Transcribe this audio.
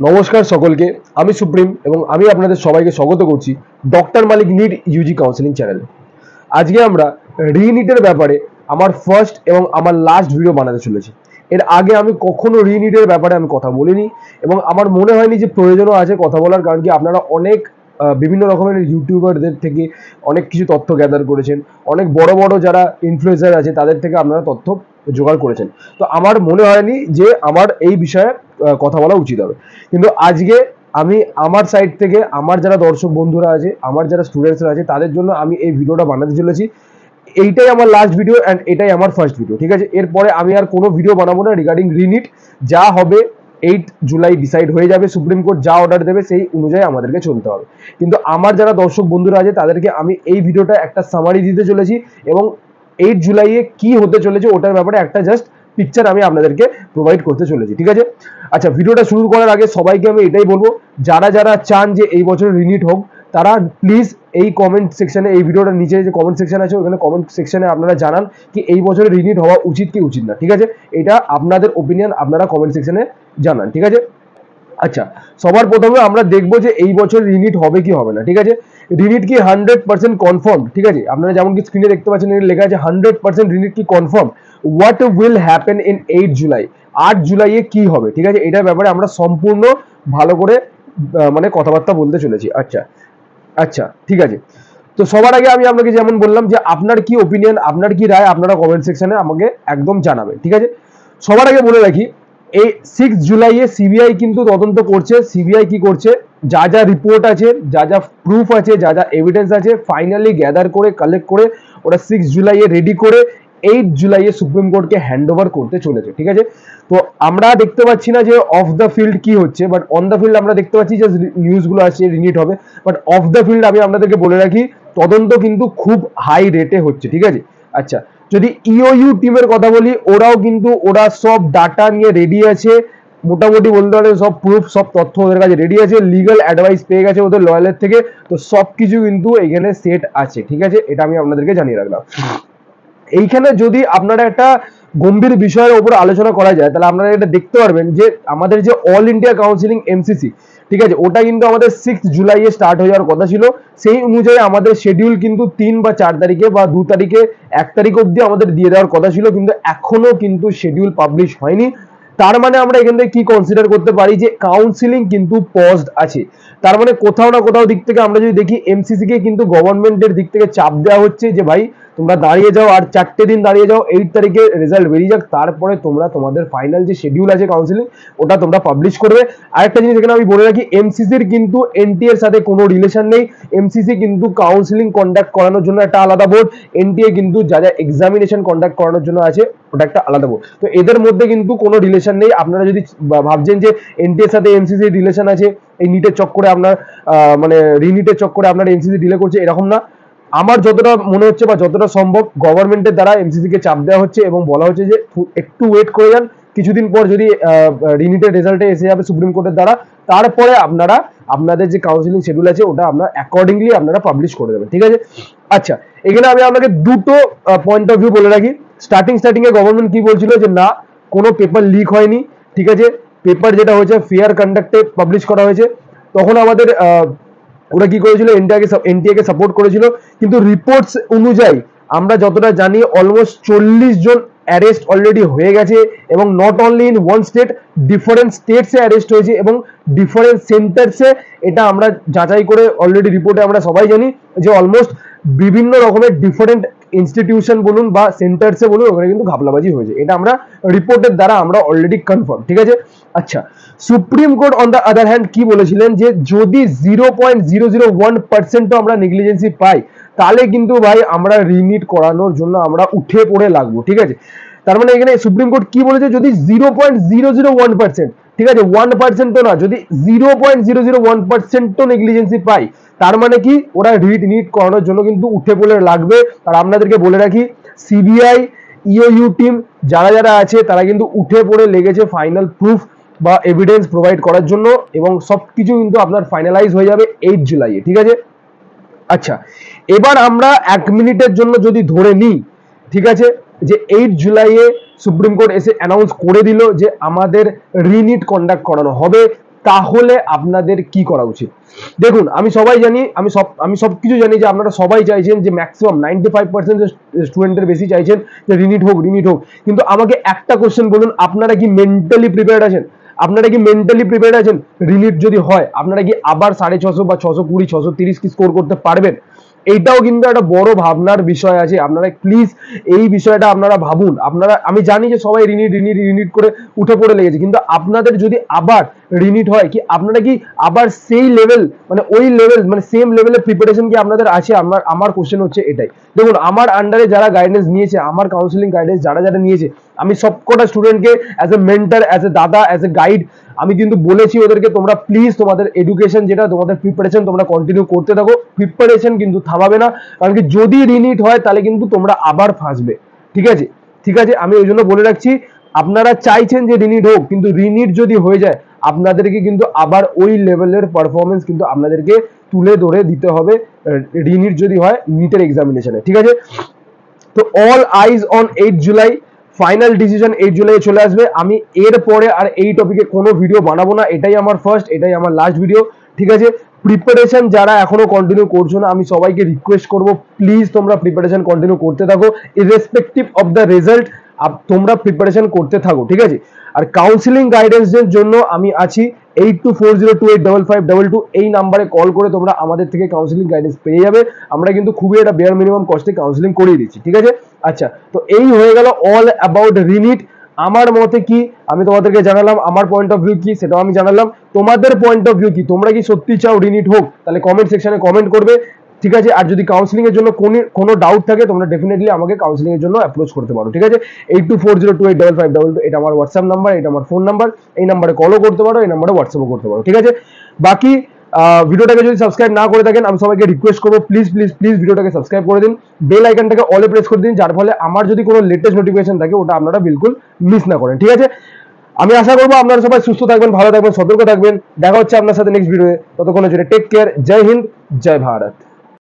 নমস্কার সকলকে, আমি সুপ্রিম এবং আমি আপনাদের সবাইকে স্বাগত করছি ডক্টর মালিক নিট ইউজি কাউন্সেলিং চ্যানেলে। আজকে আমরা রিনিটের ব্যাপারে আমার ফার্স্ট এবং আমার লাস্ট ভিডিও বানাতে চলেছি। এর আগে আমি কখনো রিনিটের ব্যাপারে আমি কথা বলিনি এবং আমার মনে হয়নি যে প্রয়োজনও আছে কথা বলার, কারণ কি আপনারা অনেক বিভিন্ন রকমের ইউটিউবারদের থেকে অনেক কিছু তথ্য গ্যাদার করেছেন, অনেক বড় বড় যারা ইনফ্লুয়েন্সার আছে তাদের থেকে আপনারা তথ্য জোগাড় করেছেন। তো আমার মনে হয়নি যে আমার এই বিষয়ে কথা বলা উচিত হবে, কিন্তু আজকে আমি আমার সাইড থেকে আমার যারা দর্শক বন্ধুরা আছে, আমার যারা স্টুডেন্টসরা আছে তাদের জন্য আমি এই ভিডিওটা বানাতে চলেছি। এইটাই আমার লাস্ট ভিডিও অ্যান্ড এটাই আমার ফার্স্ট ভিডিও, ঠিক আছে? এরপরে আমি আর কোনো ভিডিও বানাবো না রিগার্ডিং রিনিট। যা হবে 8 জুলাই ডিসাইড হয়ে যাবে, সুপ্রিম কোর্ট যা অর্ডার দেবে সেই অনুযায়ী আমাদেরকে চলতে হবে। কিন্তু আমার যারা দর্শক বন্ধুরা আছে তাদেরকে আমি এই ভিডিওটা একটা সামারি দিতে চলেছি এবং 8 জুলাইয়ে কি হতে চলেছে ওটার ব্যাপারে একটা জাস্ট পিকচার আমি আপনাদেরকে প্রোভাইড করতে চলেছি, ঠিক আছে? আচ্ছা, ভিডিওটা শুরু করার আগে সবাইকে আমি এটাই বলবো, যারা যারা চান যে এই বছর রিনিট হোক তারা প্লিজ এই কমেন্ট সেকশনে, এই ভিডিওটার নিচে যে কমেন্ট সেকশন আছে ওখানে কমেন্ট সেকশনে আপনারা জানান কি এই বছরে রিনিট হওয়া উচিত কি উচিত না, ঠিক আছে? এটা আপনাদের ওপিনিয়ন আপনারা কমেন্ট সেকশনে জানান, ঠিক আছে? আচ্ছা, সবার প্রথমে আমরা দেখবো যে এই বছর রিনিট হবে কি হবে না, ঠিক আছে? রিনিট কি 100% কনফার্ম, ঠিক আছে? আপনারা যেমন কি স্ক্রিনে দেখতে পাচ্ছেন এখানে লেখা আছে 100% রিনিট কি confirm. What will happen in 8 July, 8 জুলাইয়ে কি হবে, ঠিক আছে? এটার ব্যাপারে আমরা সম্পূর্ণ ভালো করে মানে কথাবার্তা বলতে চলেছি। আচ্ছা আচ্ছা ঠিক আছে। তো সবার আগে আমি আপনাকে যেমন বললাম যে আপনার কি ওপিনিয়ন, আপনার কি রায় আপনারা কমেন্ট সেকশনে আমাকে একদম জানাবেন, ঠিক আছে? সবার আগে বলে রাখি, এই 6 জুলাইয়ে সিবিআই কিন্তু তদন্ত করছে। সিবিআই কি করছে, যা যা রিপোর্ট আছে, যা যা প্রুফ আছে, যা যা এভিডেন্স আছে ফাইনালি গ্যাদার করে কালেক্ট করে ওরা 6 জুলাইয়ে রেডি করে 8 জুলাইয়ে সুপ্রিম কোর্টকে হ্যান্ড ওভার করতে চলেছে, ঠিক আছে? তো আমরা দেখতে পাচ্ছি না যে অফ দ্য ফিল্ড কি হচ্ছে, বাট অন দ্য ফিল্ড আমরা দেখতে পাচ্ছি যে নিউজগুলো আছে রিনিট হবে, বাট অফ দ্য ফিল্ড আমি আপনাদেরকে বলে রাখি তদন্ত কিন্তু খুব হাই রেটে হচ্ছে, ঠিক আছে? আচ্ছা, যদি ইওইউ টিমের কথা বলি, ওরা সব ডাটা নিয়ে রেডি আছে, মোটামুটি বলতে পারে সব প্রুফ সব তথ্য ওদের কাছে রেডি আছে, লিগাল অ্যাডভাইস পেয়ে গেছে ওদের লয়ারের থেকে, তো সবকিছু কিন্তু এখানে সেট আছে, ঠিক আছে? এটা আমি আপনাদেরকে জানিয়ে রাখলাম। এইখানে যদি আপনারা একটা গম্ভীর বিষয়ের উপর আলোচনা করা যায় তাহলে আপনারা এটা দেখতে পারবেন যে আমাদের যে অল ইন্ডিয়া কাউন্সিলিং এমসিসি, ঠিক আছে, ওটা কিন্তু আমাদের 6 জুলাইয়ে স্টার্ট হয়ে যাওয়ার কথা ছিল। সেই অনুযায়ী আমাদের শিডিউল কিন্তু 3 বা 4 তারিখে বা 2 তারিখে 1 তারিখ অবধি আমাদের দিয়ে দেওয়ার কথা ছিল, কিন্তু এখনো কিন্তু শিডিউল পাবলিশ হয়নি। তার মানে আমরা এখান থেকে কি কনসিডার করতে পারি যে কাউন্সিলিং কিন্তু পজড আছে। তার মানে কোথাও না কোথাও দিক থেকে আমরা যদি দেখি এমসিসি কে কিন্তু গভর্নমেন্টের দিক থেকে চাপ দেওয়া হচ্ছে যে ভাই তোমরা দাঁড়িয়ে যাও, আর 4টে দিন দাঁড়িয়ে যাও, 8 তারিখে রেজাল্ট বেরিয়ে যাক, তারপরে তোমরা তোমাদের ফাইনাল যে শিডিউল আছে কাউন্সিলিং ওটা তোমরা পাবলিশ করবে। আরেকটা জিনিস এখানে আমি বলে রাখি, এমসিসির কিন্তু এনটিএর সাথে কোনো রিলেশন নেই। এমসিসি কিন্তু কাউন্সিলিং কন্ডাক্ট করানোর জন্য একটা আলাদা বোর্ড, এনটিএ কিন্তু যা যা এক্সামিনেশন কন্ডাক্ট করানোর জন্য আছে ওটা একটা আলাদা বোর্ড। তো এদের মধ্যে কিন্তু কোনো রিলেশন নেই। আপনারা যদি ভাবছেন যে এনটিএ এর সাথে এমসিসি রিলেশন আছে, এই নিটের চক্করে আপনার মানে রিনিটের চক্করে আপনার এমসিসি ডিলে করছে, এরকম না। আমার যতটা মনে হচ্ছে বা যতটা সম্ভব গভর্নমেন্টের দ্বারা এমসিসি কে চাপ দেওয়া হচ্ছে এবং বলা হচ্ছে যে একটু ওয়েট করে যান, কিছুদিন পর যদি রিনিটের রেজাল্টে এসে যাবে সুপ্রিম কোর্টের দ্বারা, তারপরে আপনারা আপনাদের যে কাউন্সিলিং শিডিউল আছে ওটা আপনারা অ্যাকর্ডিংলি আপনারা পাবলিশ করে দেবেন, ঠিক আছে? আচ্ছা, এখানে আমি আপনাকে দুটো পয়েন্ট অফ ভিউ বলে রাখি। স্টার্টিং এ গভর্নমেন্ট কি বলছিল যে না, কোনো পেপার লিক হয়নি, ঠিক আছে? পেপার যেটা হয়েছে ফেয়ার কন্ডাক্টে পাবলিশ করা হয়েছে। তখন আমাদের ওরা কি করেছিল, এনটিএ কে সাপোর্ট করেছিল, কিন্তু রিপোর্টস অনুযায়ী আমরা যতটা জানি অলমোস্ট 40 জন অ্যারেস্ট অলরেডি হয়ে গেছে, এবং not only in one state, different স্টেটসে অ্যারেস্ট হয়েছে এবং ডিফারেন্ট সেন্টারসে। এটা আমরা যাচাই করে অলরেডি রিপোর্টে আমরা সবাই জানি যে অলমোস্ট বিভিন্ন রকমের ডিফারেন্ট ইনস্টিটিউশন বলুন বা সেন্টারসে বলুন ওখানে কিন্তু ঘাপলাবাজি হয়েছে, এটা আমরা রিপোর্টের দ্বারা আমরা অলরেডি কনফার্ম, ঠিক আছে? আচ্ছা, supreme court on the other hand কি বলেছিলেন যে যদি 0.001% আমরা নেগলিজেন্সি পাই তাহলে কিন্তু ভাই আমরা রিনিট করানোর জন্য আমরা উঠে পড়ে লাগবো, ঠিক আছে? তার মানে এখানে সুপ্রিম কোর্ট কি বলেছে, যদি 0.001%, ঠিক আছে, 1% তো না, যদি 0.001% নেগলিজেন্সি পাই তার মানে কি ওরা রিনিট করানোর জন্য কিন্তু উঠে পড়ে লাগবে। আর আপনাদেরকে বলে রাখি, সিবিআই ইওইউ টিম যারা যারা আছে তারা কিন্তু উঠে পড়ে লেগেছে ফাইনাল প্রুফ বা এভিডেন্স প্রোভাইড করার জন্য, এবং সবকিছু কিন্তু আপনার ফাইনালাইজ হয়ে যাবে 8 জুলাইয়ে, ঠিক আছে? আচ্ছা, এবার আমরা 1 মিনিটের জন্য যদি ধরে নিই, ঠিক আছে, যে 8 জুলাইয়ে সুপ্রিম কোর্ট এসে অ্যানাউন্স করে দিল যে আমাদের রিনিট কন্ডাক্ট করানো হবে, তাহলে আপনাদের কি করা উচিত? দেখুন, আমি সবাই জানি, আমি সবকিছু জানি যে আপনারা সবাই চাইছেন যে ম্যাক্সিমাম 95% স্টুডেন্টের বেশি চাইছেন যে রিনিট হোক, রিনিট হোক। কিন্তু আমাকে একটা কোশ্চেন বলুন, আপনারা কি মেন্টালি প্রিপেয়ার্ড আছেন? আপনারা কি মেন্টালি প্রিপেয়ার্ড আছেন? রিনিট যদি হয় আপনারা কি আবার 650 বা 620 630 কি স্কোর করতে পারবেন? এইটাও কিন্তু একটা বড় ভাবনার বিষয় আছে। আপনারা প্লিজ এই বিষয়টা আপনারা ভাবুন। আপনারা, আমি জানি যে সবাই রিনিট রিনিট রিনিট করে উঠে পড়ে লেগেছে, কিন্তু আপনাদের যদি আবার রিনিট হয়, কি আপনারা কি আবার সেই লেভেল, মানে ওই লেভেল, মানে সেম লেভেলের প্রিপারেশন কি আপনাদের আছে? আমার কোশ্চেন হচ্ছে এটাই। দেখুন, আমার আন্ডারে যারা গাইডেন্স নিয়েছে, আমার কাউন্সিলিং গাইডেন্স যারা যারা নিয়েছে, আমি সবকটা স্টুডেন্টকে as a mentor, as a দাদা, অ্যাজ এ গাইড আমি কিন্তু বলেছি ওদেরকে, তোমরা প্লিজ তোমাদের এডুকেশন যেটা তোমাদের প্রিপারেশন তোমরা কন্টিনিউ করতে থাকো। প্রিপারেশন কিন্তু থামাবে না, কারণ কি যদি রিনিট হয় তাহলে কিন্তু তোমরা আবার ফাঁসবে। ঠিক আছে, ঠিক আছে, আমি ওই জন্য বলে রাখছি, আপনারা চাইছেন যে রিনিট হোক, কিন্তু রিনিট যদি হয়ে যায় আপনাদেরকে কিন্তু আবার ওই লেভেলের পারফরমেন্স কিন্তু আপনাদেরকে তুলে ধরে দিতে হবে রিনিট যদি হয় নিটের এক্সামিনেশনে। ঠিক আছে, তো all eyes on 8 July, final decision 8 July চলে আসবে। আমি এর পরে আর এই টপিকে কোনো ভিডিও বানাবো না, এটাই আমার ফার্স্ট, এটাই আমার লাস্ট ভিডিও। ঠিক আছে, প্রিপারেশন যারা এখনো কন্টিনিউ করছো না, আমি সবাইকে রিকোয়েস্ট করব প্লিজ তোমরা প্রিপারেশন কন্টিনিউ করতে থাকো, ইররেসপেক্টিভ অফ দ্য রেজাল্ট তোমরা প্রিপারেশন করতে থাকো। ঠিক আছে, আর কাউন্সিলিং গাইডেন্সের জন্য আমি আছি 8240285522, এই নাম্বারে কল করে তোমরা আমাদের থেকে কাউন্সিলিং গাইডেন্স পেয়ে যাবে। আমরা কিন্তু খুবই একটা বেয়ার মিনিমাম কস্টে কাউন্সিলিং করিয়ে দিচ্ছি। ঠিক আছে, আচ্ছা, তো এই হয়ে গেল অল অ্যাবাউট রিনিট। আমার মতে কি আমি তোমাদেরকে জানালাম, আমার পয়েন্ট অফ ভিউ কি সেটাও আমি জানালাম। তোমাদের পয়েন্ট অফ ভিউ কি? তোমরা কি সত্যি চাও রিনিট হোক? তাহলে কমেন্ট সেকশনে কমেন্ট করবে। ঠিক আছে, আর যদি কাউন্সিলিং এর জন্য কোনো ডাউট থাকে তোমরা ডেফিনেটলি আমাকে কাউন্সিলিং এর জন্য অ্যাপ্রোচ করতে পারো। ঠিক আছে, 8240285522 এটা আমার হোয়াটসঅ্যাপ নাম্বার, এটা আমার ফোন নাম্বার। এই নাম্বারে কলও করতে পারো, এই নাম্বারে হোয়াটসঅ্যাপও করতে পারো। ঠিক আছে, বাকি ভিডিওটাকে যদি সাবস্ক্রাইব না করে থাকেন, আমি সবাইকে রিকোয়েস্ট করবো প্লিজ প্লিজ প্লিজ ভিডিওটাকে সাবস্ক্রাইব করে দিন, বেল আইকনটাকে অলে প্রেস করে দিন, যার ফলে আমার যদি কোনো লেটেস্ট নোটিফিকেশন থাকে ওটা আপনারা বিলকুল মিস না করেন। ঠিক আছে, আমি আশা করবো আপনারা সবাই সুস্থ থাকবেন, ভালো থাকবেন, সতর্ক থাকবেন। দেখা হচ্ছে আপনার সাথে নেক্সট ভিডিওতে, ততক্ষণের জন্য টেক কেয়ার। জয় হিন্দ, জয় ভারত।